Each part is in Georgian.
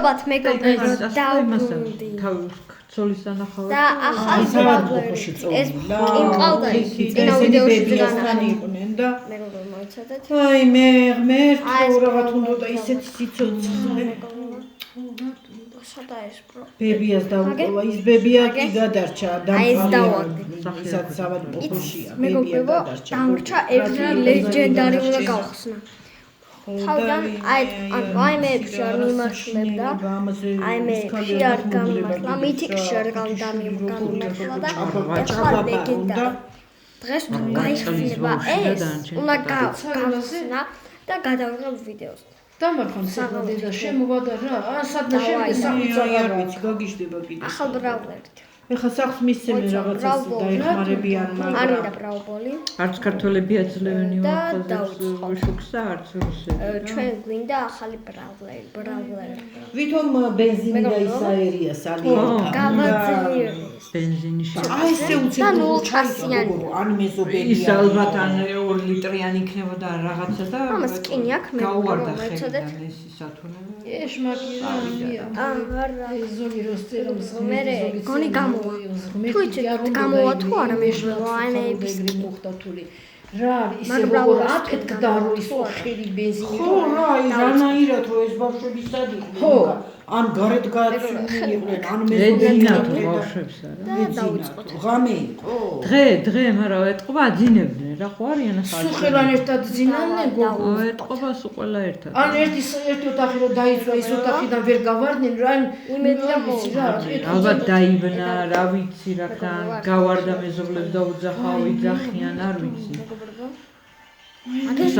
მადლობთ მეგობრებო დაუბრუნდი. ცოლის ანახავად. და ახალი ბრავლერი. ეს კი მყავდა წინა ვიდეოში იყვნენ და მეგობრებო მოიცადეთ. აი მე რაღაც უნდა ისეთი სიცოცხლე. სადა ეს პრო. ბებიას დაუყოლა ის ბებია კი გადარჩა ისაც საავადმყოფოშია ბებია გადარჩა. დამრჩა ერთი ლეგენდარი უნდა გავხსნა. თავიდან აი მე ფშარ მიმართლებდა აი მე ფშარ გამიმართლა მითიკში არ გამიმართლა და ეხლა ლეგენდარი დღეს თუ გაიხსნება ეს უნდა გავხსნა და გადავიღებ ვიდეოს დამარხან საგდე და შემოვადა რა სადნა შემდგე სამიწა არ ვიცი გაგიჟდება კიდე ახალ ბრავლერით ეხლა სახს მისცემენ რაღაცას დაიხმარებიან მაგრამ არ მინდა ბრავლი არც ქართველები აძლევენ შუქსა არც რუსები ჩვენ გვინდა ახალი ბრავლერი ვითომ ბენზინი და ისაერია სალიერთა გავაძლიერეს ბენზინი აი ესე უცებ ან მეზობელია ის ალბათ ან 2 ლიტრიანი იქნებოდა რაღაცა და ამას სკინი აქვს მე გაუვარდა ეს სათვალე ეს მაგია არა ზოგი როსტეროს მე გონი გამოვა თუ იცით გამოვა თუ არა მე ვაინების მოხდა თული რა ისე როგორ აფეთქდა რომ ის ხელი ბენზინი ხო რა რანაირად რო ეს ბავშვები სად იყვნენ ხო ან გარეთ გააცნიდნენ ან მეზობელად ბავშვებს არა დაუწყოთ ღამე იყო დღე მაგრამ ეტყობა აძინებდნენ რა ხო არიან ახალი სუხელან ერთად ძინავდნენ გოგო ეტყობა სულ ყველა ერთად ან ერთი ოთახი რომ დაიწვა ის ოთახიდან ვერ გავარდნენ რა იმედია ვიცი რა ალბათ დაიბნა რა ვიცი რა თან გავარდა მეზობლებს და უძახავ იძახიან არ ვიცი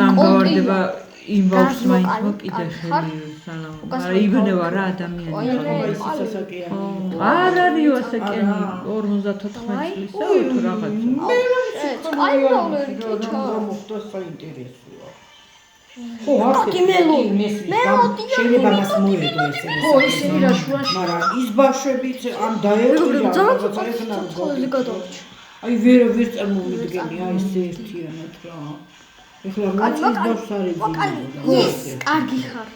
სამ გავარდება იმ ბავშვს მაინც მოკიდე ხელი სანამ მაგრამ იბნება რა ადამიანი არ არის ასაკენი 54 წლისა თუ რაღაცა აი ბავლერი კეჩა მოხდა საინტერესოა ხო აქ მელოდი შეიძლება მას მოედო ესე ხო ისინი რა შუაში მაგრამ ის ბავშვებიც ამ დაეყრია რაღაცა ეხნა აი ვერ წარმოვიდგენი აი ეს ერთიანად რა ეხლა რაც ის ბავშვს არის ის კარგი ხარ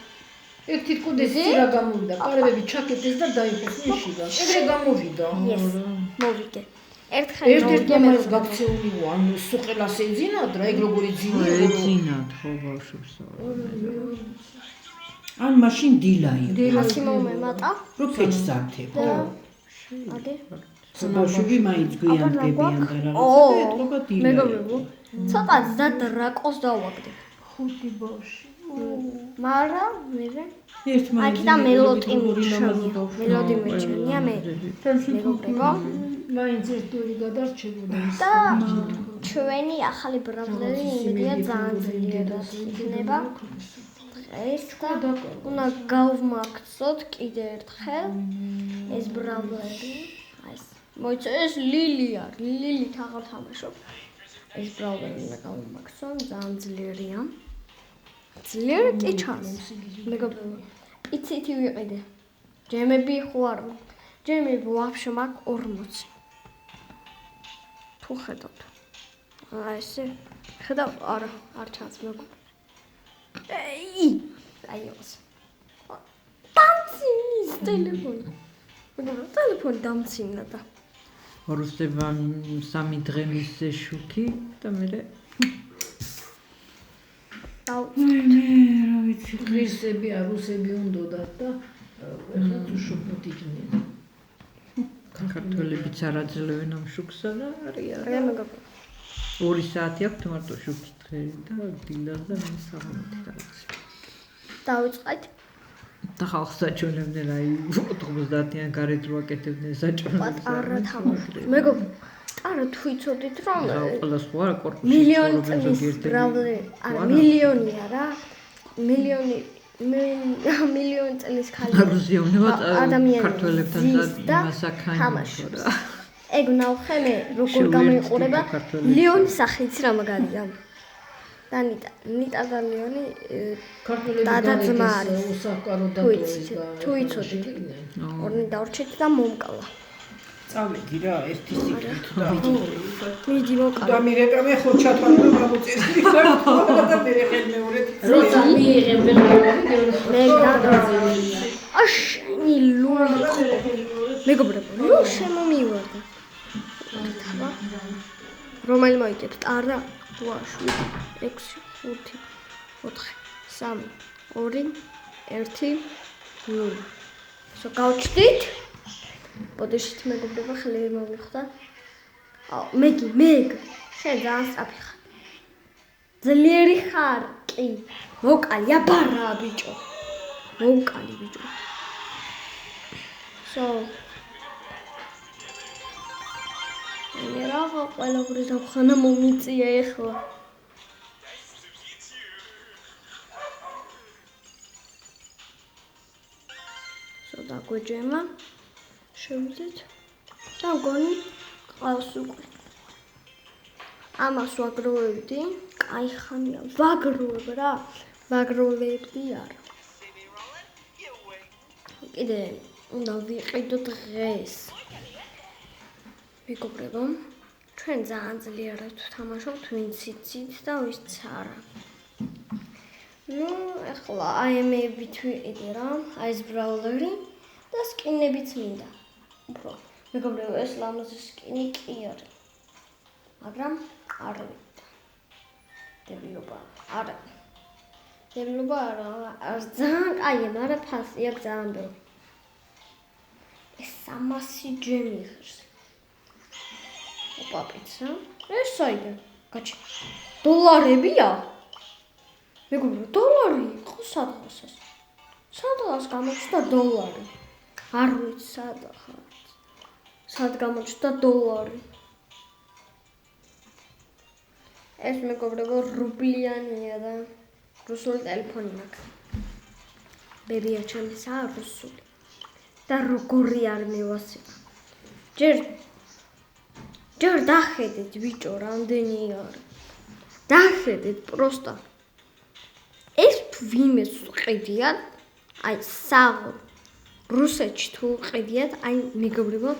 ეგ თითქოს ეს რა გამოვიდა პარებები ჩაკეტეს და დაიხოს მიშიდა ეგრე გამოვიდა მოვიდე ერთხელ ერთ-ერთი ამას გაქცეული ვარ სუყელას ეძინათ რა ეგ როგორი ძინია ეძინათ ხო ბავშვებს ან მაშინ დილა იყო ასიმოვე მატა რო ფეჭსართებ ადი ბავშვები მაინც გვიან დებიან და რაღაცა ეთყობა დილა მეგობრებო ცოტა და დრაკოს დავაგდებ 5 ბავშვი მაგრამ მე ერთმანეთს აქ და მელოდი მეჩვენია მე მეგობრებო მაინც ერთ-ორი გადარჩებოდა და ჩვენი ახალი ბრავლერი იმედია ძალიან ძლიერად იქნება დღეს და უნდა გავმაქცოთ კიდე ერთხელ ეს ბრავლერი ეს მოიცა ეს ლილია ლილით აღარ თამაშობ ეს ბრავლერი უნდა გავმაქცო ძალიან ძლიერია ძლიერი კი ჩანს მეგობრებო იცით ვიყიდე ჯემები ხო არ ჯემები ვაფშე მაგ 40 თუ ხედავთ აი ესე ხედავ არა არ ჩანს მეგობრებო აი ეს დამცინის ტელეფონი მეგობრებო ტელეფონი დამცინა და რუსებმა 3 დღე მისცეს შუქი და მე რა ვიცი ღირსები რუსები უნდათ და ეხლა თუ შუქით იქნიან ქართველებიც არ აძლევენ ამ შუქსა და არიან რა მეგობრებო 2 საათი აქვს თუმცა შუქი დღე და დილას და მე 13 რაღაც დავიწყეთ და ხალხს საჭმელებდნენ აი 90-იან გარეთ რო აკეთებდნენ საჭმელებს არა თამაშობ მეგობრებო არა თუ იცოდით რომ ყველა სხვა კორპუსი მილიონი წლის ბრავლერი არა მილიონია რა მილიონი წლის ხალი ადამიანები ქართველებთან მასაკანი ეგ ნახე მე როგორ გამოიყურება ლიონის სახით რა მაგარია და ნიტა და ლიონი დადაძმა არის თუ იცოდით ორნი დავრჩეთ და მომკლა წავედი რა ერთი სიკრით და მიდი მოკლა და მირეკა მე ხო ჩათვალე რომ გამოწესდი ხარ და მე ხელ მეორეთ როცა მიიღებ ვერ მე და აშენი ლული მეგობრებო ნუ შემომივარდა რომელი მოიგებს ტარა 8 7 6 5 4 3 2 1 0 ისო გავჩდით ბოდიშით მეგობრებო ხელი მოვიხდა მეგი შენ ძალიან სწრაფი ხარ ძლიერი ხარ კი მოკალი აბარა ბიჭო მოკალი ბიჭო მე რა ყველაფერი დახანა მომიწია ეხლა დაგვეჯემა შევიდეთ და გონი ყავს უკვე ამას ვაგროვებდი კაი ხანია ვაგროვებ რა ვაგროვებდი არა კიდე უნდა ვიყიდო დღეს მეგობრებო ჩვენ ძალიან ძლიერად ვთამაშობთ ვინც იცით და ვინც არა ნუ ახლა აემებით ვიყიდე რა აი ეს ბრაულერი და სკინებიც მინდა უფრო მეგობრებო ეს ლამაზი სკინი კი არის მაგრამ არ ვიდა დებლობა არა ძალიან კაია მაგრამ ფასი აქვს ძალიან ბევრი ეს 300 ჯემი ხერს ოპა პიცა ეს საიდან გაჩი დოლარებია მეგობრებო დოლარი იყო სადღაც გამოჩნდა დოლარი არ ვიცი სად გამოჩნდა დოლარი ეს მეგობრებო რუბლიანია და რუსული ტელეფონი მაქვს ბებია ჩემისა რუსული და როგორი არ მევასება ჯერ დახედეთ ბიჭო რამდენი არის დახედეთ პროსტა ეს ვინმეს ყიდიათ აი საღოლ რუსეთში თუ ყიდიათ აი მეგობრებო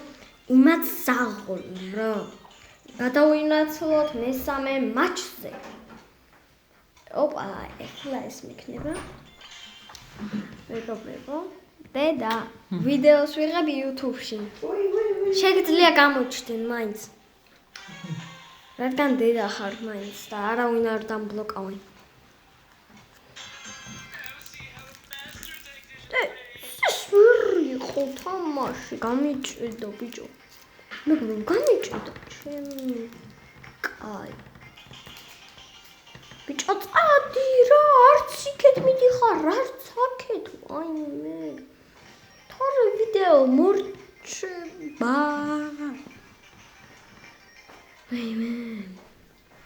იმათ საღოლ რა გადავინაცვლოთ მესამე მატჩზე ოპა ეხლა ეს მიქნება მეგობრებო დედა ვიდეოს ვიღებ YouTube-ში შეგიძლია გამოჩნდნენ მაინც რადგან დედა ხარ მაინც და არავინ არ დამბლოკავენ იყო თამაში გამიჭედო ბიჭო მეგობრებო გამიჭედო ჩემი კაი ბიჭო წადი რა არც იქეთ მიდიხარ არც აქეთ აი მე თორე ვიდეო მორჩება აი მე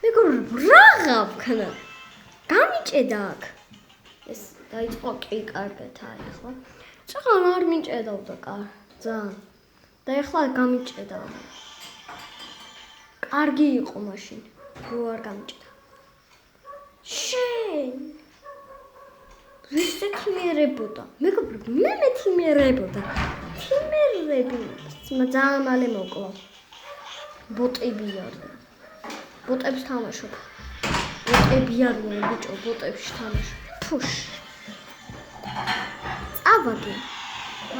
მეგობრებო რაღა ვქნა გამიჭედა აქ ეს დაიწყო კი კარგად ახლა წაღან არ მიჭედავდა ძალიან და ეხლა გამიჭედა კარგი იყო მაშინ რო არ გამიჭედა შენ ვისე თიმერებოდა მეგობრებო მე თიმერებოდა თიმერები ძალიან მალე მოკლა ბოტები არიან ბოტებს თამაშობ ბოტები არიან ბიჭო ბოტებში თამაშობ ფუშ ავაგი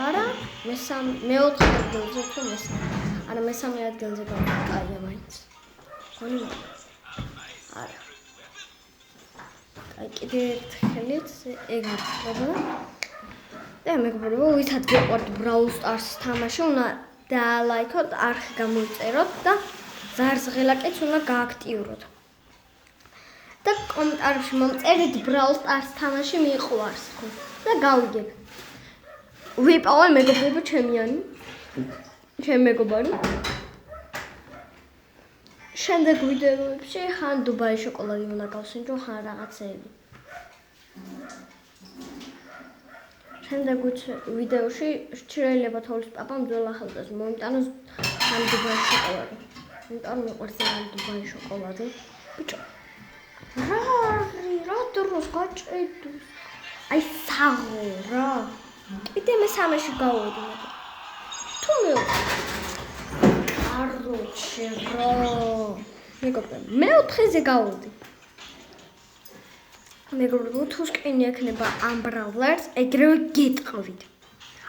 არა მეოთხე ადგილზე თუ მესამე არა მესამე ადგილზე გავაკაია მაინც გონი არა აი კიდე ერთხელით ეგ არ ხდება და მეგობრებო ვისაც გიყვართ Brawl Stars თამაში უნდა დაალაიქოთ არხი გამოიწეროთ და ზარზღელაკიც უნდა გააქტიუროთ და კომენტარებში მომწერეთ Brawl Stars თამაში მიყვარს და გავიგებ ვიპოვე მეგობრებო ჩემი მეგობარი შემდეგ ვიდეოებში ხან დუბაის შოკოლადი უნდა გავსინჯო ხან რაღაცეები შემდეგ ვიდეოში შეიძლება თოვლის პაპამ ძველ ახალწელს მოიტანოს ხან დუბაის შოკოლადი იმიტომ მიყვარს ძალიან დუბაის შოკოლადი ბიჭო რა დროს გაჭედო აი საღო რა კიდე მესამეში გავედი თუ მე აროჩე რა მეგობრებო მეოთხეზე გავედი მეგობრებო თუ სკინი ექნება ამ ბრავლერს ეგრევე გეტყვით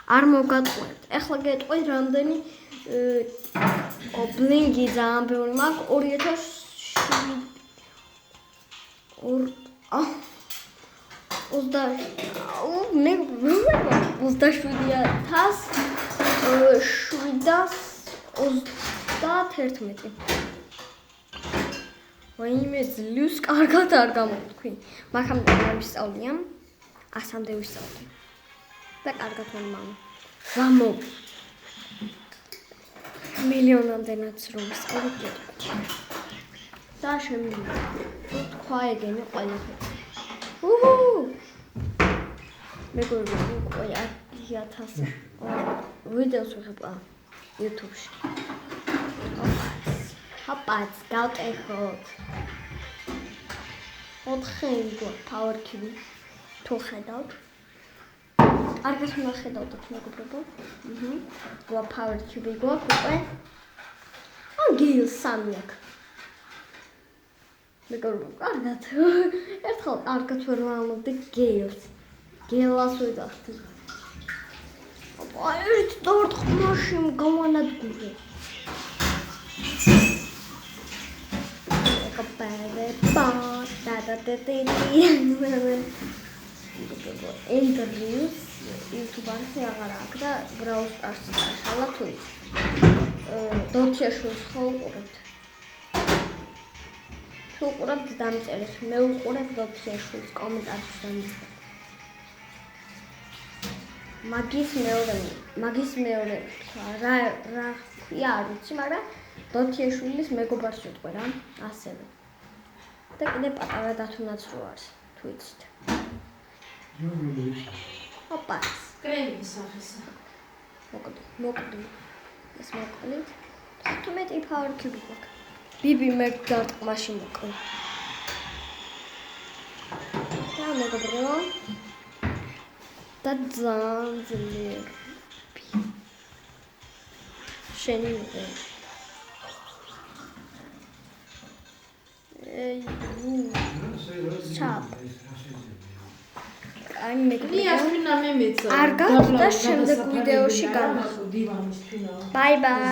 არ მოგატყვეთ. ეხლა გეტყვით რამდენი ბლინგი ძალიან ბევრი მაქვს 2731. ვაიმე ძლივს კარგად არ გამოვთქვი. მაგამდე არ ვისწავლია. 100-მდე ვისწავლდი. და კარგად მომავალ. გამო მილიონამდენაც რომ ვისწავლდი. და შემიძლია თქვა ეგენი ყველაფერი. მეგობრებო, უკვე 1000 ვიდეოს ვიღებ YouTube-ში. Hopats, გავტეხოთ. 4 power cube თუ ხედავთ. კარგად უნდა ხედავდეთ მეგობრებო. გვა power cube გვაქვს უკვე. გილს 3 აქვს. მეგობრებო, კარგად. ერთხელ კარგად ვერ ვამოვდი გილს. გელას ვიდახთ. ერთ ხმაში გავანადგურე. ინტერვიუს YouTube-ში აღარ აქვს და Brawl Stars-ში ახლა თუ ის. დოქიაშვილს ხო უყურებთ? თუ უყურებთ დამწერეთ. მე უყურებ დოქიაშვილს კომენტარში დამწერეთ. მაგის მეორე რა ქვია არ ვიცი, მაგრამ დოქიაშვილის მეგობარს ვიტყვი რა, ასევე. და კიდე პატარა დათუნაც რო არის, თუ იცით. ოპას. კრემის სახისა. მოკლდი. ეს მოკლით. 15 power cube გვაქვს. ბიბი მე გარტყმაში მოკლდი. და მეგობრებო. და ძალიან ძლიერ. შენი მიგე. ჩაპ. აი მეგობრებო. არ გავდა შემდეგ ვიდეოში გავხდი. ბაი ბაი.